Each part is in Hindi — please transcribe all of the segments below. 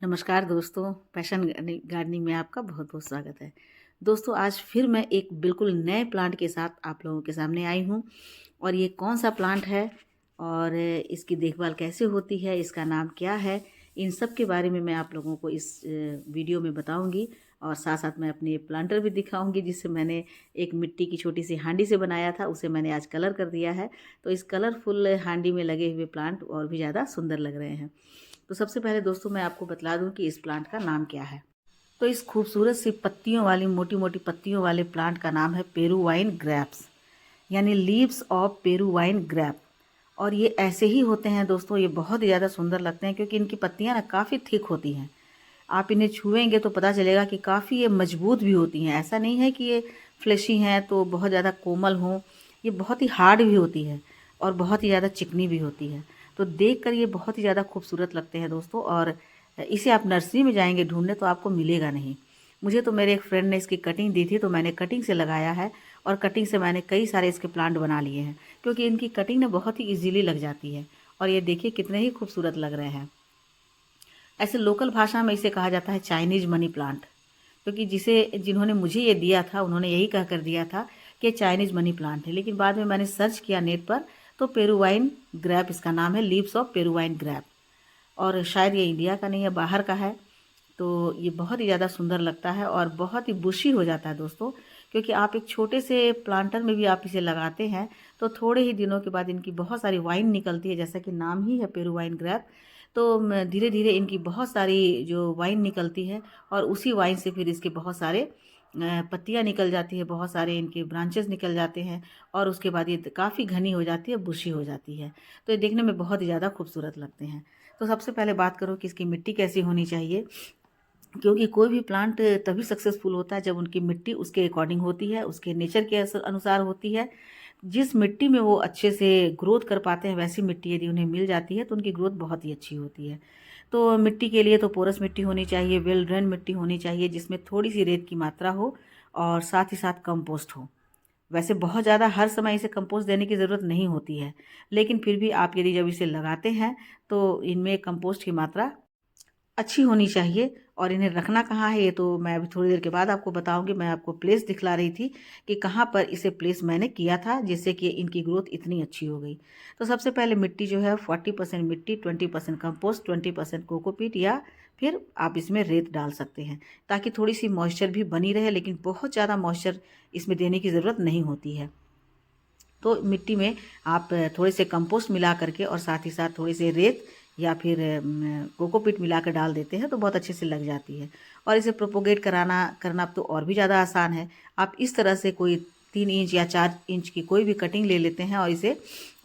नमस्कार दोस्तों, पैशन गार्डनिंग में आपका बहुत बहुत स्वागत है। दोस्तों, आज फिर मैं एक बिल्कुल नए प्लांट के साथ आप लोगों के सामने आई हूँ। और ये कौन सा प्लांट है और इसकी देखभाल कैसे होती है, इसका नाम क्या है, इन सब के बारे में मैं आप लोगों को इस वीडियो में बताऊंगी। और साथ साथ मैं अपने प्लांटर भी दिखाऊंगी, जिससे मैंने एक मिट्टी की छोटी सी हांडी से बनाया था, उसे मैंने आज कलर कर दिया है। तो इस कलरफुल हांडी में लगे हुए प्लांट और भी ज़्यादा सुंदर लग रहे हैं। तो सबसे पहले दोस्तों मैं आपको बतला दूं कि इस प्लांट का नाम क्या है। तो इस खूबसूरत सी पत्तियों वाली, मोटी मोटी पत्तियों वाले प्लांट का नाम है पेरुवाइन ग्रैप्स, यानी लीव्स ऑफ पेरुवाइन ग्रैप। और ये ऐसे ही होते हैं दोस्तों, ये बहुत ही ज़्यादा सुंदर लगते हैं क्योंकि इनकी पत्तियां ना काफ़ी थिक होती हैं। आप इन्हें छुएंगे तो पता चलेगा कि काफ़ी ये मजबूत भी होती हैं। ऐसा नहीं है कि ये फ्लैशी हैं तो बहुत ज़्यादा कोमल हों, ये बहुत ही हार्ड भी होती है और बहुत ही ज़्यादा चिकनी भी होती है। तो देखकर ये बहुत ही ज़्यादा खूबसूरत लगते हैं दोस्तों। और इसे आप नर्सरी में जाएंगे ढूंढने तो आपको मिलेगा नहीं। मुझे तो मेरे एक फ्रेंड ने इसकी कटिंग दी थी, तो मैंने कटिंग से लगाया है और कटिंग से मैंने कई सारे इसके प्लांट बना लिए हैं, क्योंकि इनकी कटिंग ना बहुत ही ईजीली लग जाती है। और ये देखिए कितने ही खूबसूरत लग रहे हैं। ऐसे लोकल भाषा में इसे कहा जाता है चाइनीज मनी प्लांट, क्योंकि जिन्होंने मुझे ये दिया था उन्होंने यही कह कर दिया था कि चाइनीज मनी प्लांट है। लेकिन बाद में मैंने सर्च किया नेट पर, तो पेरुवाइन ग्रैप इसका नाम है, लीव्स ऑफ पेरुवाइन ग्रैप। और शायद ये इंडिया का नहीं है, बाहर का है। तो ये बहुत ही ज़्यादा सुंदर लगता है और बहुत ही बुशी हो जाता है दोस्तों, क्योंकि आप एक छोटे से प्लांटर में भी आप इसे लगाते हैं तो थोड़े ही दिनों के बाद इनकी बहुत सारी वाइन निकलती है, जैसा कि नाम ही है पेरुवाइन ग्रैप। तो धीरे धीरे इनकी बहुत सारी जो वाइन निकलती है और उसी वाइन से फिर इसके बहुत सारे पत्तियां निकल जाती है, बहुत सारे इनके ब्रांचेस निकल जाते हैं। और उसके बाद ये काफ़ी घनी हो जाती है, बुशी हो जाती है। तो ये देखने में बहुत ही ज़्यादा खूबसूरत लगते हैं। तो सबसे पहले बात करो कि इसकी मिट्टी कैसी होनी चाहिए, क्योंकि कोई भी प्लांट तभी सक्सेसफुल होता है जब उनकी मिट्टी उसके अकॉर्डिंग होती है, उसके नेचर के अनुसार होती है। जिस मिट्टी में वो अच्छे से ग्रोथ कर पाते हैं, वैसी मिट्टी यदि उन्हें मिल जाती है तो उनकी ग्रोथ बहुत ही अच्छी होती है। तो मिट्टी के लिए तो पोरस मिट्टी होनी चाहिए, वेल ड्रेन मिट्टी होनी चाहिए, जिसमें थोड़ी सी रेत की मात्रा हो और साथ ही साथ कंपोस्ट हो। वैसे बहुत ज़्यादा हर समय इसे कंपोस्ट देने की ज़रूरत नहीं होती है, लेकिन फिर भी आप यदि जब इसे लगाते हैं तो इनमें कंपोस्ट की मात्रा अच्छी होनी चाहिए। और इन्हें रखना कहाँ है ये तो मैं अभी थोड़ी देर के बाद आपको बताऊंगी। मैं आपको प्लेस दिखला रही थी कि कहाँ पर इसे प्लेस मैंने किया था जिससे कि इनकी ग्रोथ इतनी अच्छी हो गई। तो सबसे पहले मिट्टी जो है 40% मिट्टी, 20% कंपोस्ट, 20% कोकोपीट, या फिर आप इसमें रेत डाल सकते हैं, ताकि थोड़ी सी मॉइस्चर भी बनी रहे। लेकिन बहुत ज़्यादा मॉइस्चर इसमें देने की ज़रूरत नहीं होती है। तो मिट्टी में आप थोड़े से कंपोस्ट मिला करके और साथ ही साथ थोड़ी सी रेत या फिर कोकोपीट मिलाकर डाल देते हैं तो बहुत अच्छे से लग जाती है। और इसे प्रोपोगेट करना तो और भी ज़्यादा आसान है। आप इस तरह से कोई 3 इंच या 4 इंच की कोई भी कटिंग ले लेते हैं और इसे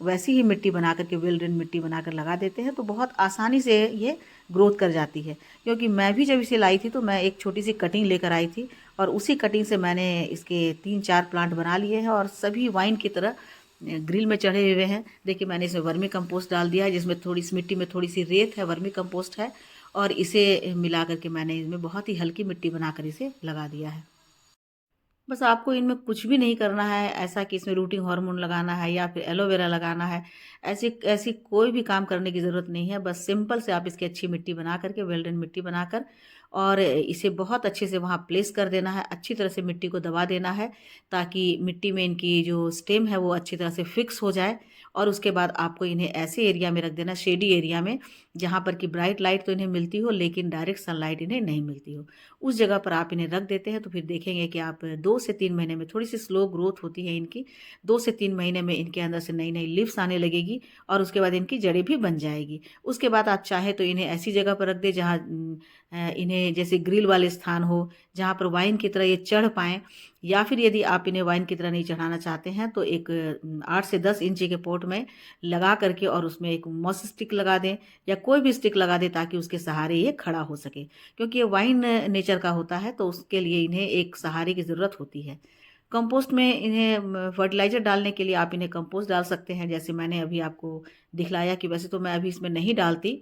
वैसी ही मिट्टी बना करके, वेल ड्रेन मिट्टी बनाकर लगा देते हैं तो बहुत आसानी से ये ग्रोथ कर जाती है। क्योंकि मैं भी जब इसे लाई थी तो मैं एक छोटी सी कटिंग लेकर आई थी और उसी कटिंग से मैंने इसके 3-4 प्लांट बना लिए हैं और सभी वाइन की तरह ग्रिल में चढ़े हुए हैं। देखिए मैंने इसमें वर्मी कंपोस्ट डाल दिया है, जिसमें थोड़ी सी मिट्टी में थोड़ी सी रेत है, वर्मी कंपोस्ट है। और इसे मिला करके मैंने इसमें बहुत ही हल्की मिट्टी बनाकर इसे लगा दिया है। बस आपको इनमें कुछ भी नहीं करना है, ऐसा कि इसमें रूटिंग हार्मोन लगाना है या फिर एलोवेरा लगाना है। ऐसी ऐसी कोई भी काम करने की ज़रूरत नहीं है। बस सिंपल से आप इसकी अच्छी मिट्टी बना करके, वेल ड्रेन मिट्टी बनाकर, और इसे बहुत अच्छे से वहाँ प्लेस कर देना है। अच्छी तरह से मिट्टी को दबा देना है ताकि मिट्टी में इनकी जो स्टेम है वो अच्छी तरह से फिक्स हो जाए। और उसके बाद आपको इन्हें ऐसे एरिया में रख देना, शेडी एरिया में, जहाँ पर कि ब्राइट लाइट तो इन्हें मिलती हो लेकिन डायरेक्ट सनलाइट इन्हें नहीं मिलती हो। उस जगह पर आप इन्हें रख देते हैं तो फिर देखेंगे कि आप 2 से 3 महीने में, थोड़ी सी स्लो ग्रोथ होती है इनकी, 2 से 3 महीने में इनके अंदर से नई नई लीव्स आने लगेगी और उसके बाद इनकी जड़ें भी बन जाएगी। उसके बाद आप चाहे तो इन्हें ऐसी जगह पर रख दें जहाँ इन्हें जैसे ग्रिल वाले स्थान हो, जहाँ पर वाइन की तरह ये चढ़ पाएँ। या फिर यदि आप इन्हें वाइन की तरह नहीं चढ़ाना चाहते हैं तो एक 8 से 10 इंची के पॉट में लगा करके और उसमें एक मॉस स्टिक लगा दें या कोई भी स्टिक लगा दें ताकि उसके सहारे ये खड़ा हो सके। क्योंकि ये वाइन नेचर का होता है तो उसके लिए इन्हें एक सहारे की ज़रूरत होती है। कंपोस्ट में इन्हें फर्टिलाइज़र डालने के लिए आप इन्हें कंपोस्ट डाल सकते हैं, जैसे मैंने अभी आपको दिखलाया। कि वैसे तो मैं अभी इसमें नहीं डालती,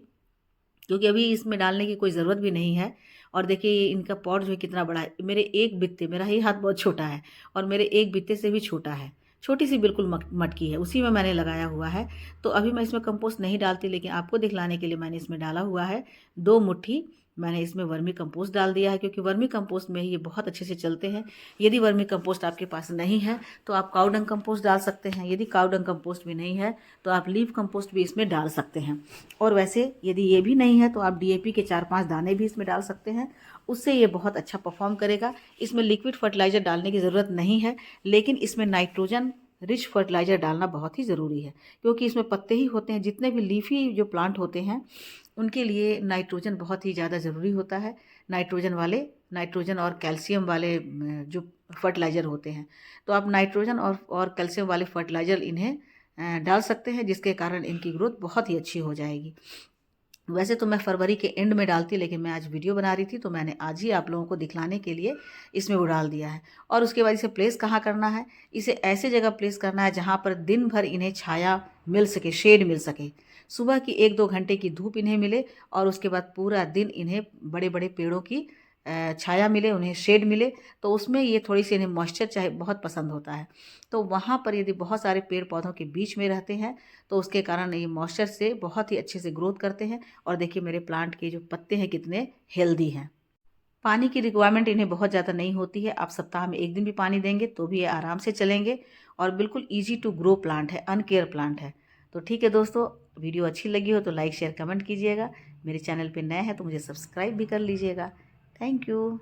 क्योंकि अभी इसमें डालने की कोई ज़रूरत भी नहीं है। और देखिए इनका पॉट जो है कितना बड़ा है। मेरा ही हाथ बहुत छोटा है और मेरे एक बित्ते से भी छोटा है। छोटी सी बिल्कुल मटकी है, उसी में मैंने लगाया हुआ है। तो अभी मैं इसमें कंपोस्ट नहीं डालती, लेकिन आपको दिखलाने के लिए मैंने इसमें डाला हुआ है 2 मुट्ठी मैंने इसमें वर्मी कंपोस्ट डाल दिया है, क्योंकि वर्मी कंपोस्ट में ही ये बहुत अच्छे से चलते हैं। यदि वर्मी कंपोस्ट आपके पास नहीं है तो आप काऊ डंग कंपोस्ट डाल सकते हैं। यदि काऊ डंग कंपोस्ट भी नहीं है तो आप लीफ कंपोस्ट भी इसमें डाल सकते हैं। और वैसे यदि ये भी नहीं है तो आप DAP के 4-5 दाने भी इसमें डाल सकते हैं, उससे ये बहुत अच्छा परफॉर्म करेगा। इसमें लिक्विड फर्टिलाइज़र डालने की ज़रूरत नहीं है, लेकिन इसमें नाइट्रोजन रिच फर्टिलाइज़र डालना बहुत ही ज़रूरी है, क्योंकि इसमें पत्ते ही होते हैं। जितने भी लीफी जो प्लांट होते हैं उनके लिए नाइट्रोजन बहुत ही ज़्यादा ज़रूरी होता है। नाइट्रोजन और कैल्शियम वाले जो फर्टिलाइज़र होते हैं, तो आप नाइट्रोजन और कैल्शियम वाले फर्टिलाइज़र इन्हें डाल सकते हैं, जिसके कारण इनकी ग्रोथ बहुत ही अच्छी हो जाएगी। वैसे तो मैं फरवरी के एंड में डालती, लेकिन मैं आज वीडियो बना रही थी तो मैंने आज ही आप लोगों को दिखलाने के लिए इसमें वो डाल दिया है। और उसके बाद इसे प्लेस कहाँ करना है, इसे ऐसे जगह प्लेस करना है जहाँ पर दिन भर इन्हें छाया मिल सके, शेड मिल सके। सुबह की 1-2 घंटे की धूप इन्हें मिले और उसके बाद पूरा दिन इन्हें बड़े बड़े पेड़ों की छाया मिले, उन्हें शेड मिले, तो उसमें ये थोड़ी सी इन्हें मॉइस्चर चाहे बहुत पसंद होता है। तो वहाँ पर यदि बहुत सारे पेड़ पौधों के बीच में रहते हैं तो उसके कारण ये मॉइस्चर से बहुत ही अच्छे से ग्रोथ करते हैं। और देखिए मेरे प्लांट के जो पत्ते हैं कितने हेल्दी हैं। पानी की रिक्वायरमेंट इन्हें बहुत ज़्यादा नहीं होती है। आप सप्ताह में 1 दिन भी पानी देंगे तो भी ये आराम से चलेंगे और बिल्कुल ईजी टू ग्रो प्लांट है, अनकेयर प्लांट है। तो ठीक है दोस्तों, वीडियो अच्छी लगी हो तो लाइक शेयर कमेंट कीजिएगा। मेरे चैनल पे नए हैं तो मुझे सब्सक्राइब भी कर लीजिएगा। Thank you.